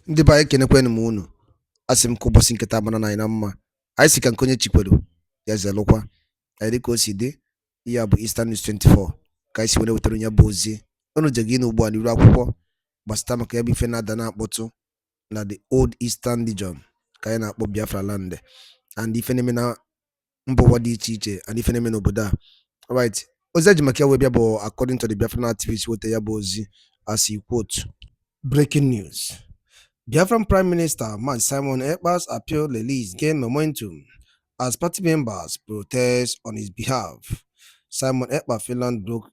Ndị ba ekenekwenụ m unu. Asị m ka ụbọchị nketa mara na anyị na mma. Anyị si ka nke onye chikwelu ya zelụkwa. Anyị dịka o si dị, ihe a bụ Eastern News 24 ka anyị si were wetara onye bụ ozi. Unu je gị n'ugbu a n'iru akwụkwọ gbasata maka ya bụ ife na-ada na-akpọtụ na the Old Eastern Region ka anyị na-akpọ Biafra Land, and ife na-eme na mba ụwa dị iche iche, and ife na-eme n'obodo a. Alright, ozi eji maka ya wee bịa bụ according to the Biafran activist weta ya bụ ozi as he quote, breaking news. Biafran Prime Minister Simon Ekpa's appeal release gained momentum as party members protest on his behalf. Simon Ekpa, Finland broke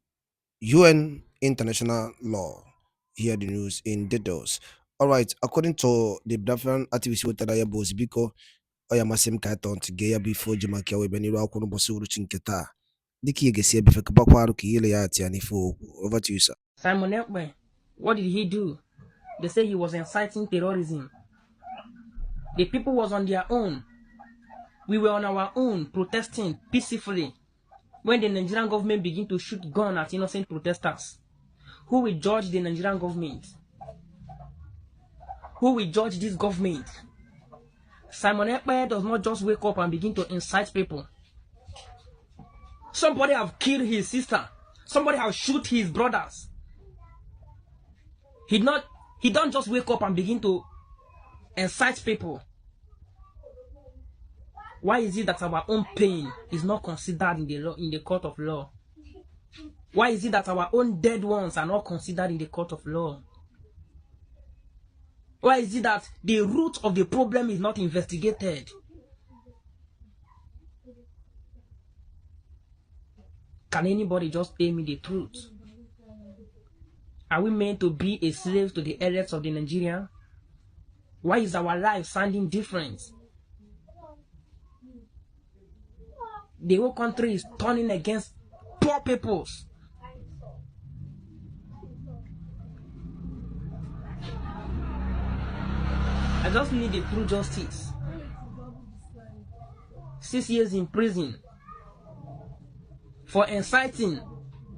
UN international law. Hear the news in details. Alright, according to the Biafran activist with Tadaya Bosbiko, Oyamasim Kaiton to Gaya before Jamakia Beniro Akono Bosuru Chinketa. Diki Gesia Bifakapakwaru Kiyati and Ifo. Over to you, sir. Simon Ekpa, what did he do? They say he was inciting terrorism. The people was on their own. We were on our own, protesting peacefully. When the Nigerian government began to shoot guns at innocent protesters, who will judge the Nigerian government? Who will judge this government? Simon Ekpa does not just wake up and begin to incite people. Somebody have killed his sister. Somebody have shoot his brothers. He don't just wake up and begin to incite people. Why is it that our own pain is not considered in the law, in the court of law? Why is it that our own dead ones are not considered in the court of law? Why is it that the root of the problem is not investigated? Can anybody just tell me the truth? Are we meant to be a slave to the elders of the Nigerian? Why is our life sounding different? The whole country is turning against poor peoples. I just need the true justice. 6 years in prison for inciting.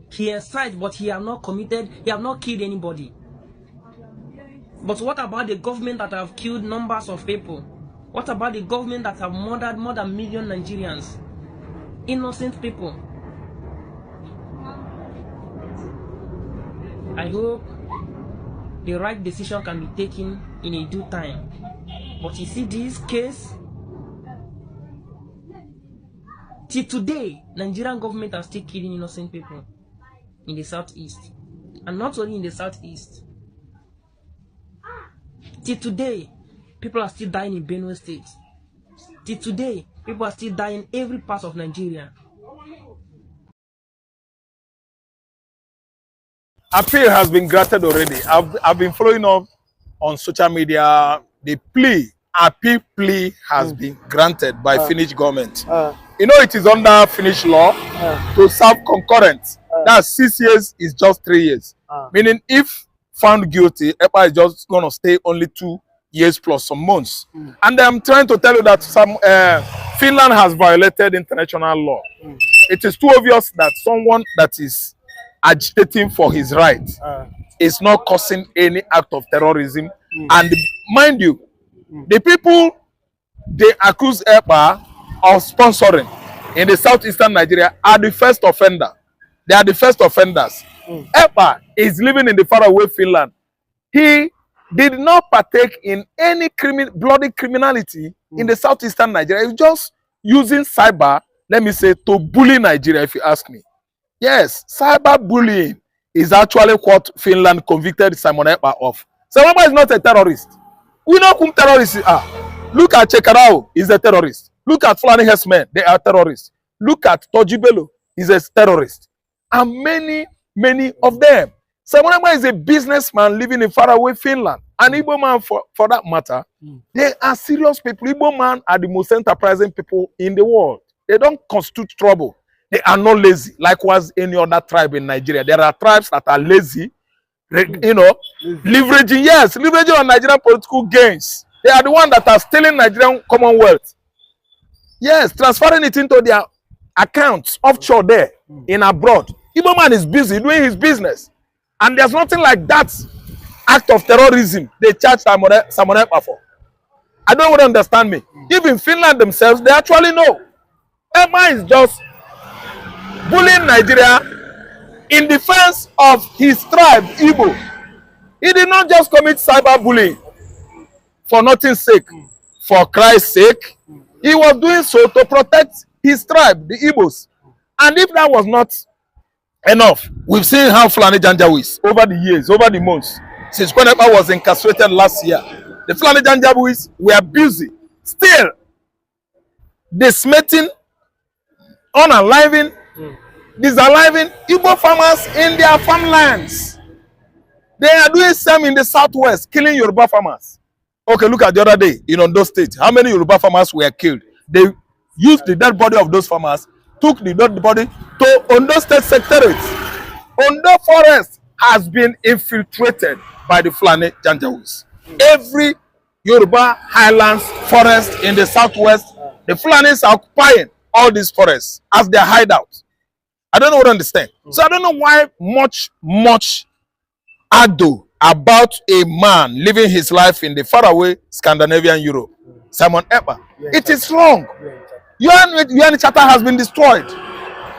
He incited, but he have not committed, he have not killed anybody. But what about the government that have killed numbers of people? What about the government that have murdered more than 1 million Nigerians? Innocent people. I hope the right decision can be taken in a due time. But you see this case, till today, Nigerian government are still killing innocent people in the southeast, and not only in the southeast. Till today, people are still dying in Benue State. Till today, people are still dying in every part of Nigeria. Appeal has been granted already. I've been following up on social media. The appeal plea has been granted by Finnish government. You know, it is under Finnish law to serve concurrent. That's 6 years is just 3 years. Meaning if found guilty, EKPA is just going to stay only 2 years plus some months. And I'm trying to tell you that Finland has violated international law. It is too obvious that someone that is agitating for his rights is not causing any act of terrorism. And mind you, the people they accuse EKPA of sponsoring in the southeastern Nigeria are the first offender. They are the first offenders. EKPA is living in the faraway Finland. He did not partake in any bloody criminality in the southeastern Nigeria. He's just using cyber, let me say, to bully Nigeria, if you ask me. Yes, cyber bullying is actually what Finland convicted Simon Ekpa of. Simon Ekpa is not a terrorist. We know whom terrorists are. Look at Chekarao, he's a terrorist. Look at Fulani Hesmen, they are terrorists. Look at Tojibelo, he's a terrorist. And many of them. Simon Ekpa is a businessman living in faraway Finland. And Igbo man, for that matter, they are serious people. Igbo man are the most enterprising people in the world. They don't constitute trouble. They are not lazy, like was any other tribe in Nigeria. There are tribes that are lazy, you know, leveraging on Nigerian political gains. They are the ones that are stealing Nigerian commonwealth. Yes, transferring it into their accounts offshore there in abroad. Igbo man is busy doing his business. And there's nothing like that act of terrorism they charge Simon Ekpa for? I don't want to understand me. Even Finland themselves, they actually know. Ekpa is just bullying Nigeria in defense of his tribe, Igbo. He did not just commit cyberbullying for nothing's sake, for Christ's sake. He was doing so to protect his tribe, the Igbos. And if that was not enough, we've seen how Fulani Janjaweeds over the years, over the months, since when Ekpa was incarcerated last year, the Fulani Janjaweeds were busy, still dismissing, unaliving, disaliving Igbo farmers in their farmlands. They are doing same in the southwest, killing Yoruba farmers. Okay, look at the other day in Ondo State. How many Yoruba farmers were killed? They used the dead body of those farmers, took the dead body to Ondo State Secretariat. Ondo Forest has been infiltrated by the Fulani Janjaweeds. Every Yoruba highlands forest in the southwest, the Fulanis are occupying all these forests as their hideout. I don't know what to understand. So I don't know why much ado about a man living his life in the faraway Scandinavian Europe, Simon Ekpa. It is wrong. UN Charter has been destroyed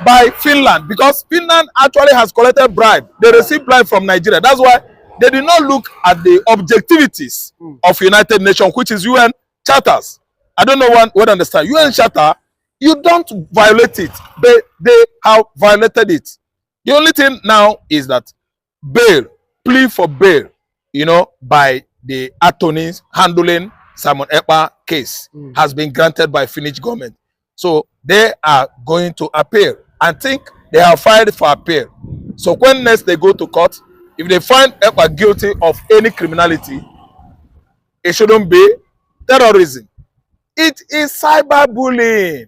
by Finland because Finland actually has collected bribe. They received bribe from Nigeria. That's why they did not look at the objectivities of United Nations, which is UN charters. I don't know what to understand. UN Charter, you don't violate it. They have violated it. The only thing now is that plea for bail, by the attorneys handling Simon Ekpa case has been granted by Finnish government. So they are going to appeal. I think they have filed for appeal. So when next they go to court, if they find Ekpa guilty of any criminality, it shouldn't be terrorism. It is cyberbullying.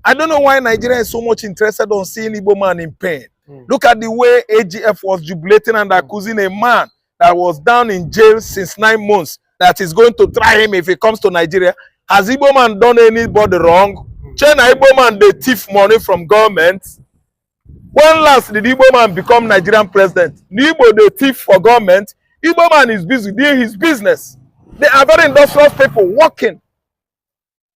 I don't know why Nigeria is so much interested on seeing Igbo man in pain. Look at the way AGF was jubilating and accusing a man that was down in jail since 9 months that is going to try him if he comes to Nigeria. Has Igbo man done anybody wrong? China Igbo man, they thief money from government. When last did Igbo man become Nigerian president? Igbo, they thief for government. Igbo man is busy doing his business. They are very industrious people working.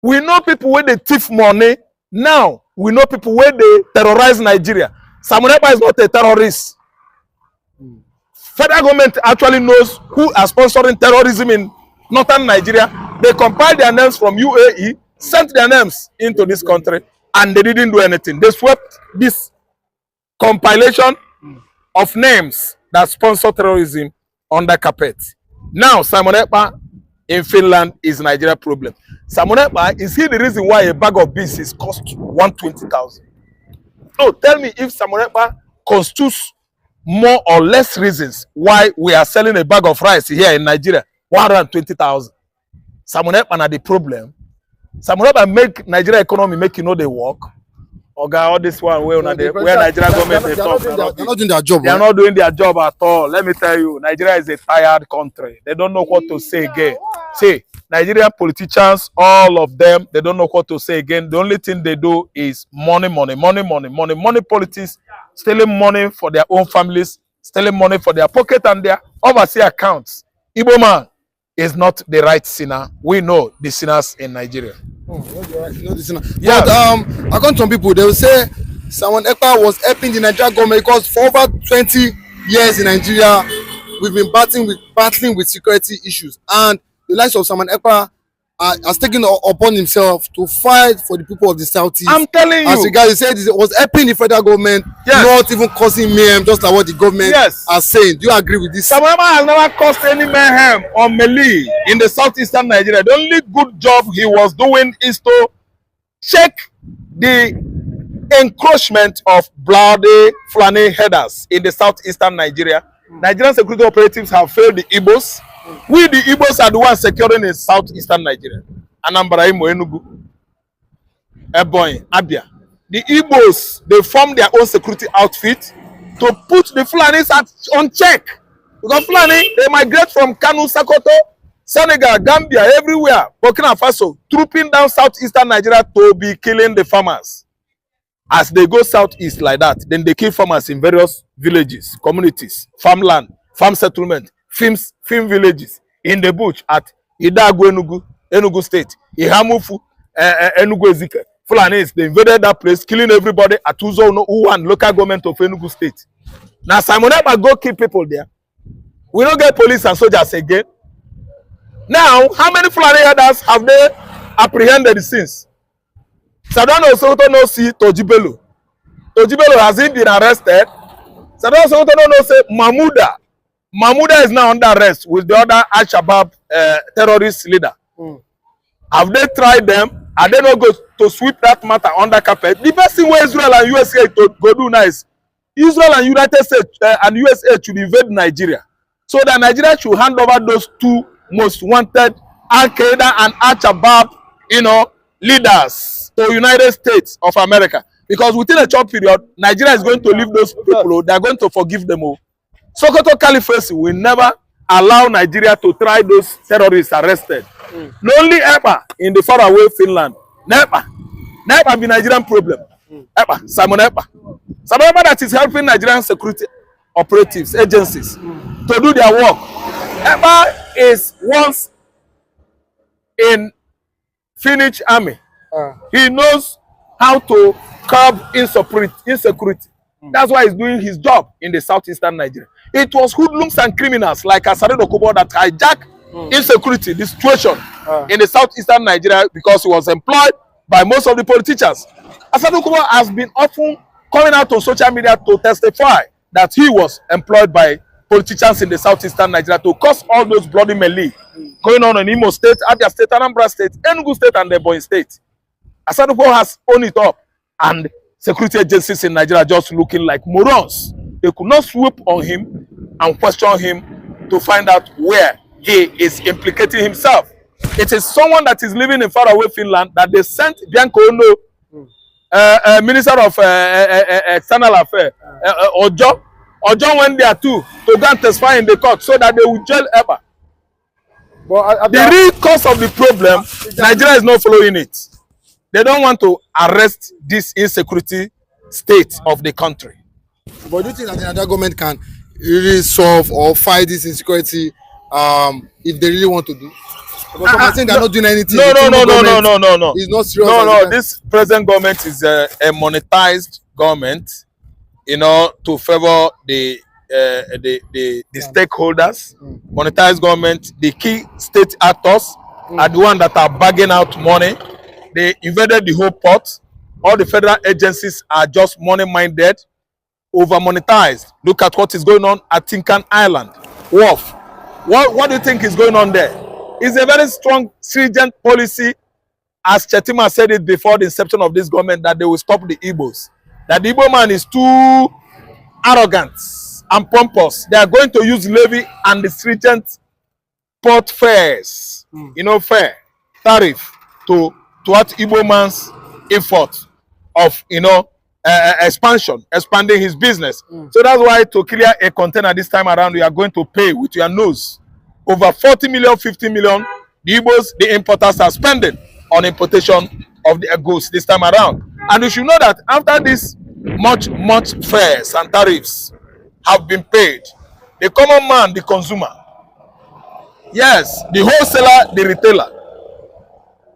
We know people where they thief money. Now, we know people where they terrorize Nigeria. Simon Ekpa is not a terrorist. Federal government actually knows who are sponsoring terrorism in northern Nigeria. They compiled their names from UAE, sent their names into this country, and they didn't do anything. They swept this compilation of names that sponsor terrorism under carpet. Now, Simon Ekpa in Finland is Nigeria problem. Simon Ekpa, is he the reason why a bag of beans is cost 120,000? No, tell me if Simon Ekpa constitutes more or less reasons why we are selling a bag of rice here in Nigeria 120,000. Simon Ekpa are the problem. Simon Ekpa make Nigeria economy make they work. Oga, all this one where Nigeria government they talk. They're not doing their job. They are not doing their job at all. Let me tell you, Nigeria is a tired country. They don't know what to say again. See, Nigerian politicians, all of them, they don't know what to say again. The only thing they do is money politics, stealing money for their own families, stealing money for their pocket and their overseas accounts. Igbo man is not the right sinner. We know the sinners in Nigeria. Yeah. But according to some people, they will say Simon Ekpa was helping the Nigerian government because for over 20 years in Nigeria, we've been battling with security issues, and the likes of Simon Ekpa has taken upon himself to fight for the people of the Southeast. I'm telling you. As regards, he said it was helping the federal government, not even causing mayhem, just like what the government are saying. Do you agree with this? Simon Ekpa has never caused any mayhem or melee in the southeastern Nigeria. The only good job he was doing is to check the encroachment of bloody Fulani headers in the southeastern Nigeria. Nigerian security operatives have failed the Igbos. We, the Igbos, are the ones securing in southeastern Nigeria. Anambra, Imo, Enugu, Ebonyi, Abia. The Igbos, they form their own security outfit to put the Fulanis on check. Because Fulani, they migrate from Kanu, Sokoto, Senegal, Gambia, everywhere, Burkina Faso, trooping down southeastern Nigeria to be killing the farmers. As they go southeast like that, then they kill farmers in various villages, communities, farmland, farm settlement, film villages in the bush at Idago Enugu State, Ihamufu, Enugu Ezike. Fulanis, they invaded that place, killing everybody at Uzo Uwan, local government of Enugu State. Now Simon Ekpa go kill people there. We don't get police and soldiers again. Now, how many Fulani herders have they apprehended since? Sadano Soto no see Tojibelo. Tojibelo has he been arrested? Sadano Soto no say Mahmuda. Mahmuda is now under arrest with the other Al-Shabaab terrorist leader. Have they tried them? Are they not going to sweep that matter under carpet? The best thing where Israel and USA to go do now is Israel and United States and USA should invade Nigeria. So that Nigeria should hand over those two most wanted Al-Qaeda and Al-Shabaab, leaders to United States of America. Because within a short period, Nigeria is going to leave those people. They are going to forgive them all. Sokoto Caliphate will never allow Nigeria to try those terrorists arrested. Only EKPA in the faraway Finland. NEPA be Nigerian problem. EKPA, Simon EKPA. Simon EKPA that is helping Nigerian security operatives, agencies to do their work. EKPA is once in Finnish army. He knows how to curb insecurity. That's why he's doing his job in the southeastern Nigeria. It was hoodlums and criminals like Asare Dokubo that hijacked insecurity, the situation in the southeastern Nigeria because he was employed by most of the politicians. Asare Dokubo has been often coming out on social media to testify that he was employed by politicians in the southeastern Nigeria to cause all those bloody melee going on in Imo State, Abia State, Anambra State, Enugu State, and Ebonyi State. Asare Dokubo has owned it up, and security agencies in Nigeria just looking like morons. They could not swoop on him and question him to find out where he is implicating himself. It is someone that is living in faraway Finland that they sent Bianco Ono, Minister of External Affairs, Ojo went there too to go and testify in the court so that they would jail EKPA. The real cause of the problem, Nigeria is not following it. They don't want to arrest this insecurity state of the country. But do you think that the Nigerian government can really solve or fight this insecurity if they really want to do? Because I think they're not doing anything. No. It's not serious. No. This present government is a monetized government, to favor the stakeholders. Monetized government, the key state actors are the ones that are bagging out money. They invaded the whole pot. All the federal agencies are just money-minded, over-monetized. Look at what is going on at Tinkan Island, Wharf. What do you think is going on there? It's a very strong, stringent policy, as Chetima said it before the inception of this government, that they will stop the Igbos. That the Igbo man is too arrogant and pompous. They are going to use levy and the stringent port fares, fair tariff to what Igbo man's effort of expanding his business. So that's why to clear a container this time around, you are going to pay with your nose. Over 40 million, 50 million, the Igbos, the importers are spending on importation of the goods this time around. And you should know that after this much fares and tariffs have been paid, the common man, the consumer, yes, the wholesaler, the retailer,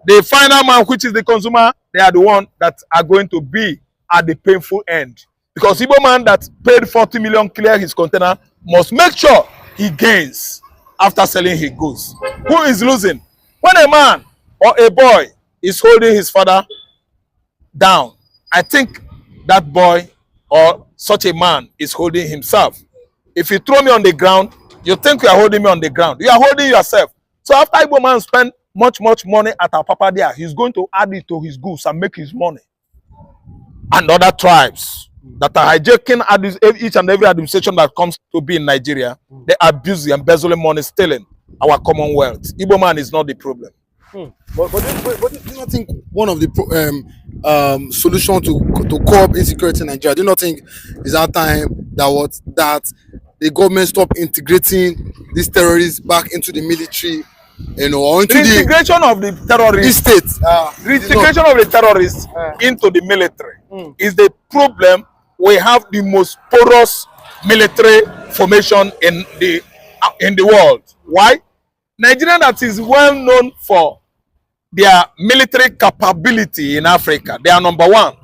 the final man, which is the consumer, they are the one that are going to be at the painful end. Because Igbo man that paid 40 million clear his container must make sure he gains after selling his goods. Who is losing? When a man or a boy is holding his father down, I think that boy or such a man is holding himself. If you throw me on the ground, you think you are holding me on the ground. You are holding yourself. So after Igbo man spend much money at our papa there, he's going to add it to his goods and make his money. And other tribes that are hijacking each and every administration that comes to be in Nigeria, they abuse the embezzling money, stealing our commonwealth. Igbo man is not the problem. But do you not think one of the solutions to curb insecurity in Nigeria, do you not think is that time that the government stop integrating these terrorists back into the military, or into the integration of the terrorists, the integration of the terrorists into the military is the problem. We have the most porous military formation in the in the world. Why? Nigeria that is well known for their military capability in Africa. They are number one.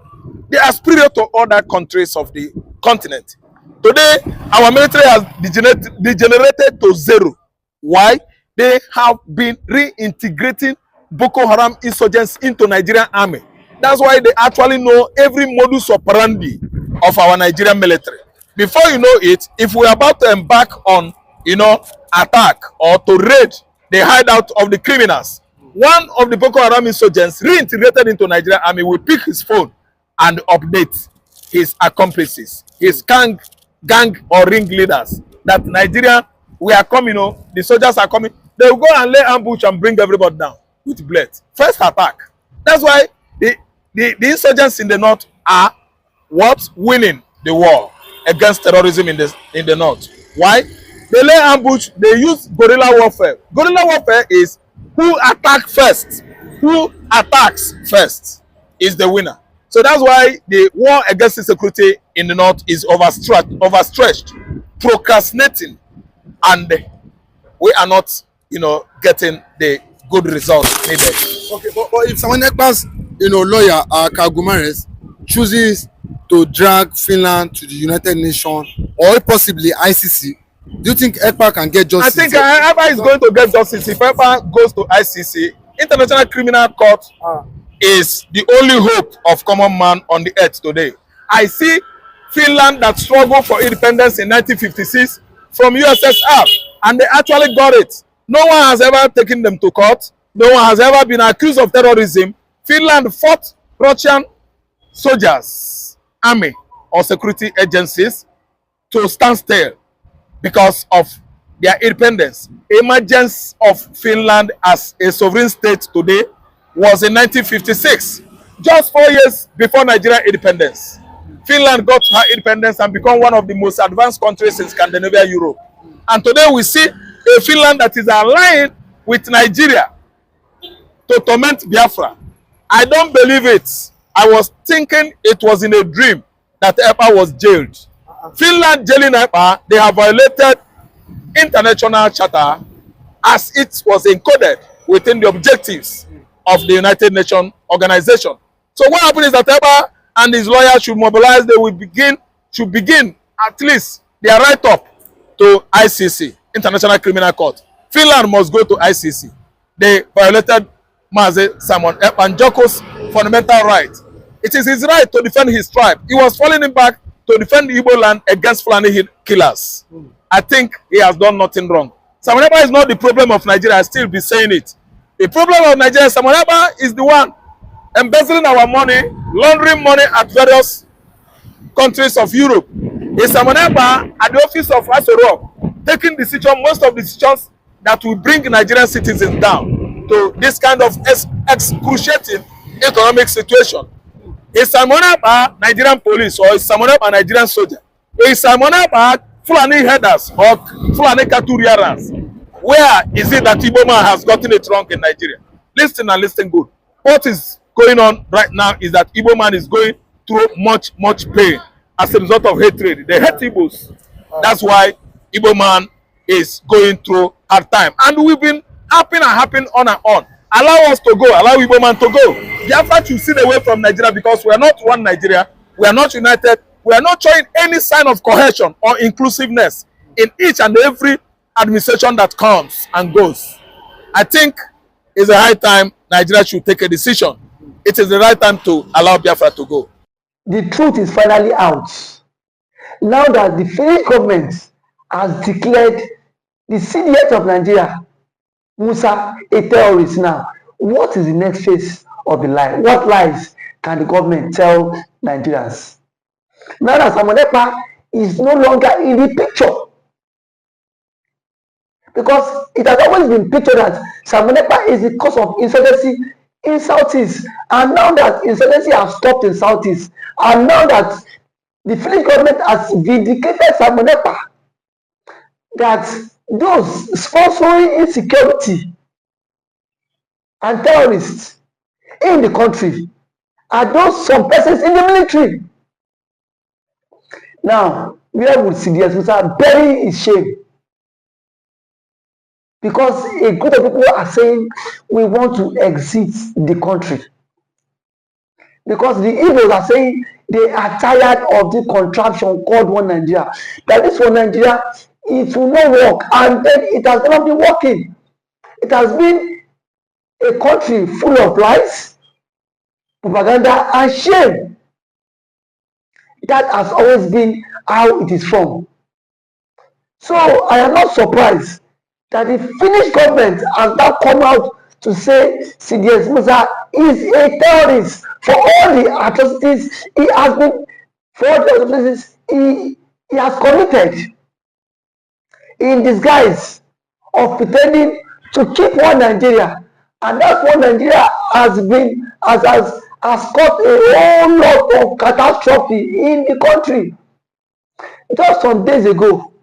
They are superior to other countries of the continent. Today, our military has degenerated to zero. Why? They have been reintegrating Boko Haram insurgents into Nigerian army. That's why they actually know every modus operandi of our Nigerian military. Before you know it, if we are about to embark on, attack or to raid the hideout of the criminals, one of the Boko Haram insurgents reintegrated into Nigerian army will pick his phone and update his accomplices, his gang or ring leaders that Nigeria, we are coming, the soldiers are coming. They will go and lay ambush and bring everybody down with bullets. First attack. That's why the insurgents in the north are what? Winning the war against terrorism in the north. Why? They lay ambush, they use guerrilla warfare. Guerrilla warfare is who attacks first is the winner. So that's why the war against insecurity in the north is overstretched, procrastinating, and we are not, getting the good results needed. Okay, but if someone EKPA's, lawyer, Kagumares, chooses to drag Finland to the United Nations or possibly ICC, do you think EKPA can get justice? I think EKPA is going to get justice. If EKPA goes to ICC, International Criminal Court is the only hope of common man on the earth today. I see Finland that struggled for independence in 1956 from USSR, and they actually got it. No one has ever taken them to court. No one has ever been accused of terrorism. Finland fought Russian soldiers, army, or security agencies to stand still because of their independence. Emergence of Finland as a sovereign state today was in 1956, just 4 years before Nigerian independence. Finland got her independence and became one of the most advanced countries in Scandinavia, Europe. And today we see a Finland that is aligned with Nigeria to torment Biafra. I don't believe it. I was thinking it was in a dream that EKPA was jailed. Finland jailing EKPA, they have violated international charter as it was encoded within the objectives of the United Nations organization. So what happens is that EKPA and his lawyers should mobilize. They should begin at least their write up to ICC, International Criminal Court. Finland must go to ICC. They violated Mazi Simon Ekpanjoko's fundamental right. It is his right to defend his tribe. He was falling him back to defend the Igbo land against Fulani killers. I think he has done nothing wrong. Simon Ekpa is not the problem of Nigeria. I still be saying it. The problem of Nigeria, Simon Ekpa is the one embezzling our money, laundering money at various countries of Europe. Is Simon Ekpa at the office of Asoro taking decisions, most of the decisions that will bring Nigerian citizens down to this kind of excruciating economic situation. Is Simon Ekpa Nigerian police or is Simon Ekpa Nigerian soldier? Is Simon Ekpa Fulani headers or Fulani cattle rearers? Where is it that Igbo man has gotten it wrong in Nigeria? Listen and listen good. What is going on right now is that Igbo man is going through much pain as a result of hatred. They hate Igbos. That's why Igbo man is going through hard time. And we've been happen on and on. Allow us to go. Allow Igbo man to go. Biafra should sit away from Nigeria because we are not one Nigeria. We are not united. We are not showing any sign of cohesion or inclusiveness in each and every administration that comes and goes. I think it's a high time Nigeria should take a decision. It is the right time to allow Biafra to go. The truth is finally out. Now that the Finnish government has declared the CDH of Nigeria, Musa, a terrorist now, what is the next phase of the lie? What lies can the government tell Nigerians? Now that Simon Ekpa is no longer in the picture, because it has always been pictured that Simon Ekpa is the cause of insurgency in Southeast, and now that insurgency has stopped in Southeast, and now that the Finnish government has vindicated Simon Ekpa, that those sponsoring insecurity and terrorists in the country are those some persons in the military. Now, where would CDS Musa bury his shame? because a group of people are saying we want to exit the country. Because the Igbos are saying they are tired of the contraption called One Nigeria. That this One Nigeria, it will not work, and then it has not been working. It has been a country full of lies, propaganda, and shame. That has always been how it is formed. So I am not surprised that the Finnish government has now come out to say CDS Musa is a terrorist for all the atrocities he has been, for all the atrocities he has committed in disguise of pretending to keep one Nigeria. And that one Nigeria has caused a whole lot of catastrophe in the country. Just some days ago,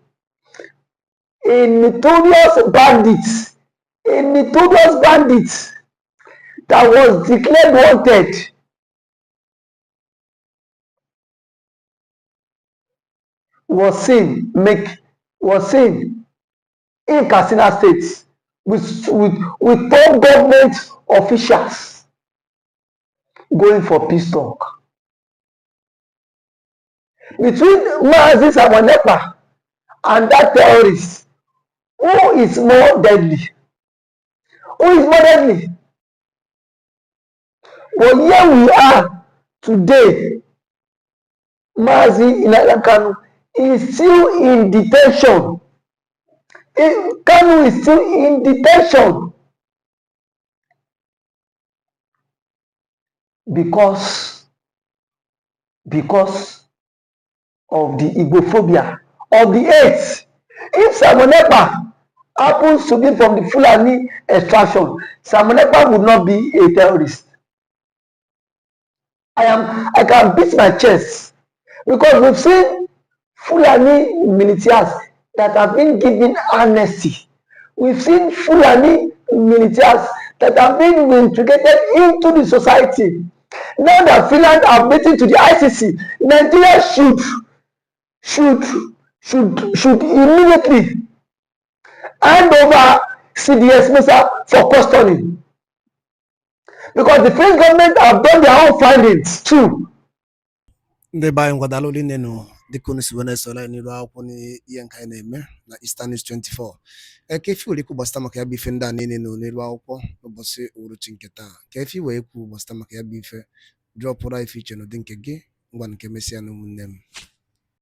a notorious bandit that was declared wanted was seen in Katsina State with top government officials going for peace talk. Between Mazi Samonepa and that terrorist, who is more deadly? But here we are today. Mazi Kanu is still in detention. Kanu is still in detention because of the Igbophobia, of the hate. If Samonepa happens to be from the Fulani extraction, Samonepa would not be a terrorist. I can beat my chest because we've seen Fulani militias that have been given amnesty. We've seen Fulani militias that have been integrated into the society. Now that Finland have written to the ICC, Nigeria should immediately hand over CDS Musa for custody. Because the French government have done their own findings too. Ndị be anyị ngwadalụ ụlọ nenu dịka unu si wee sola n'iru akwụkwọ n'ihe nke anyị na-eme na Eastern News 24. Ka efi were ikwu gbasịta maka ya bụ ife ndị a niile nọ n'iru akwụkwọ n'ụbọchị uhuruchi nke taa. Ka efi wee ikwu gbasịta maka ya bụ ife drọpụrụ ife iche n'ụdị nke gị ngwa nke mesịa na ụmụnne m.